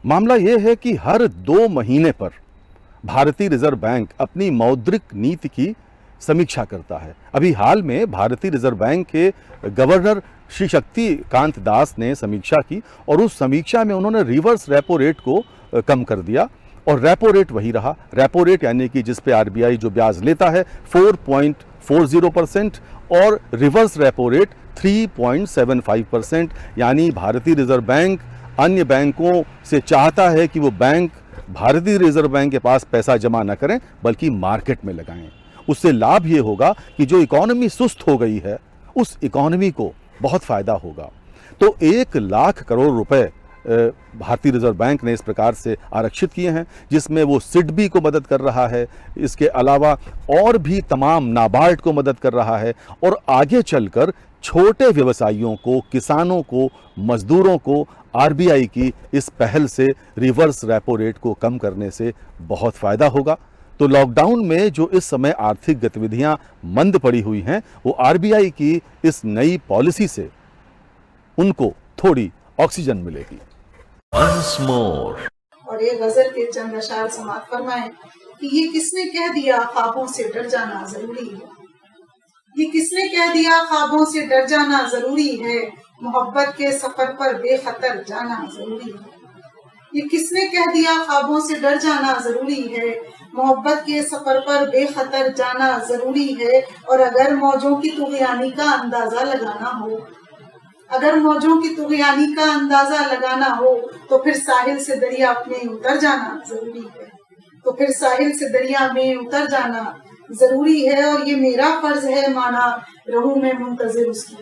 मामला ये है कि हर 2 महीने पर भारतीय रिजर्व बैंक अपनी मौद्रिक नीति की समीक्षा करता है। अभी हाल में भारतीय रिजर्व बैंक के गवर्नर श्री शक्तिकांत दास ने समीक्षा की और उस समीक्षा में उन्होंने रिवर्स रेपो रेट को कम कर दिया और रेपो रेट वही रहा। रेपो रेट यानी कि जिस पे आरबीआई जो ब्याज लेता है 4.40% और रिवर्स रेपो रेट 3.75%। यानी भारतीय रिजर्व बैंक अन्य बैंकों से चाहता है कि वो बैंक भारतीय रिजर्व बैंक के पास पैसा जमा न करें बल्कि मार्केट में लगाएं। उससे लाभ ये होगा कि जो इकोनॉमी सुस्त हो गई है उस इकोनॉमी को बहुत फायदा होगा। तो 1 लाख करोड़ रुपए भारतीय रिजर्व बैंक ने इस प्रकार से आरक्षित किए हैं, जिसमें वो सिडबी को मदद कर रहा है, इसके अलावा और भी तमाम नाबार्ड को मदद कर रहा है और आगे चलकर छोटे व्यवसायियों को, किसानों को, मजदूरों को आरबीआई की इस पहल से रिवर्स रेपो रेट को कम करने से बहुत फायदा होगा। तो लॉकडाउन में जो इस समय आर्थिक गतिविधियां मंद पड़ी हुई हैं, वो आरबीआई की इस नई पॉलिसी से उनको थोड़ी ऑक्सीजन मिलेगी। Once more. और ये गजल के चंद अशार समाप्त फरमाएं कि ये किसने कह दिया ख्वाबों से डर जाना जरूरी है। ये किसने कह दिया ख्वाबों से डर जाना जरूरी है, मोहब्बत के सफर पर बेखतर जाना जरूरी है। ये किसने कह दिया ख्वाबों से डर जाना जरूरी है, मोहब्बत के सफर पर बेखतर जाना जरूरी है। और अगर मौजों की तुग़यानी का अंदाजा लगाना हो, अगर मौजों की तुग़यानी का अंदाजा लगाना हो, तो फिर साहिल से दरिया में उतर जाना जरूरी है। तो फिर साहिल से दरिया में उतर जाना जरूरी है। और ये मेरा फर्ज है माना रहूं मैं मुंतजिर उसकी।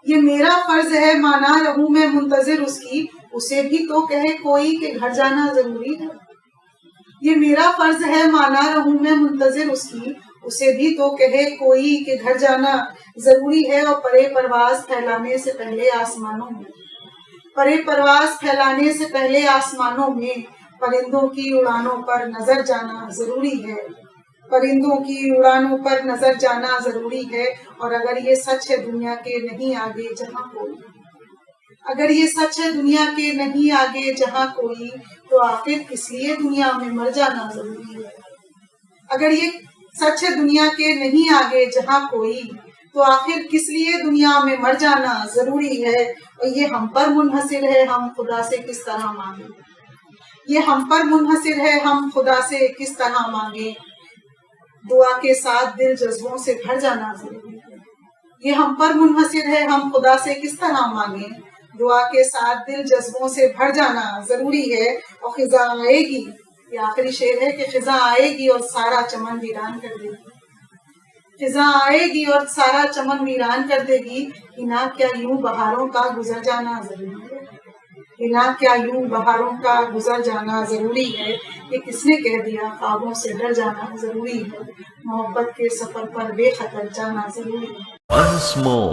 ये मेरा फर्ज है माना रहूं मैं मुंतजिर उसकी, उसे भी तो कहे कोई कि घर जाना जरूरी है। ये मेरा फर्ज है माना रहूं मैं मुंतजिर उसकी, उसे भी तो कहे कोई कि घर जाना जरूरी है। और परे परवाज फैलाने से पहले आसमानों में, परे परवाज फैलाने से पहले आसमानों में परिंदों की उड़ानों पर नजर जाना जरूरी है। परिंदों की उड़ानों पर नजर जाना जरूरी है। और अगर ये सच है दुनिया के नहीं आगे जहाँ कोई, अगर ये सच है दुनिया के नहीं आगे जहाँ कोई, तो आखिर किस लिए दुनिया में मर जाना जरूरी है। अगर ये सच है दुनिया के नहीं आगे जहाँ कोई, तो आखिर किस लिए दुनिया में मर जाना जरूरी है। और ये हम पर मुनहसिर है हम खुदा से किस तरह मांगे, ये हम पर मुनहसिर है हम खुदा से किस तरह मांगे। दुआ के साथ दिल जज्बों से भर जाना जरूरी है। ये हम पर मुनहसिर है हम खुदा से किस तरह मांगे, दुआ के साथ दिल जज्बों से भर जाना जरूरी है। और खिजा आएगी, ये आखिरी शेर है कि खिजा आएगी और सारा चमन वीरान कर देगी। खिजा आएगी और सारा चमन वीरान कर देगी। इना क्या यूं बहारों का गुजर जाना जरूरी है, इना क्या यूं बहारों का गुजर जाना जरूरी है। ये किसने कह दिया ख्वाबों से डर जाना जरूरी है, मोहब्बत के सफर पर बेखतर जाना जरूरी है। Once more.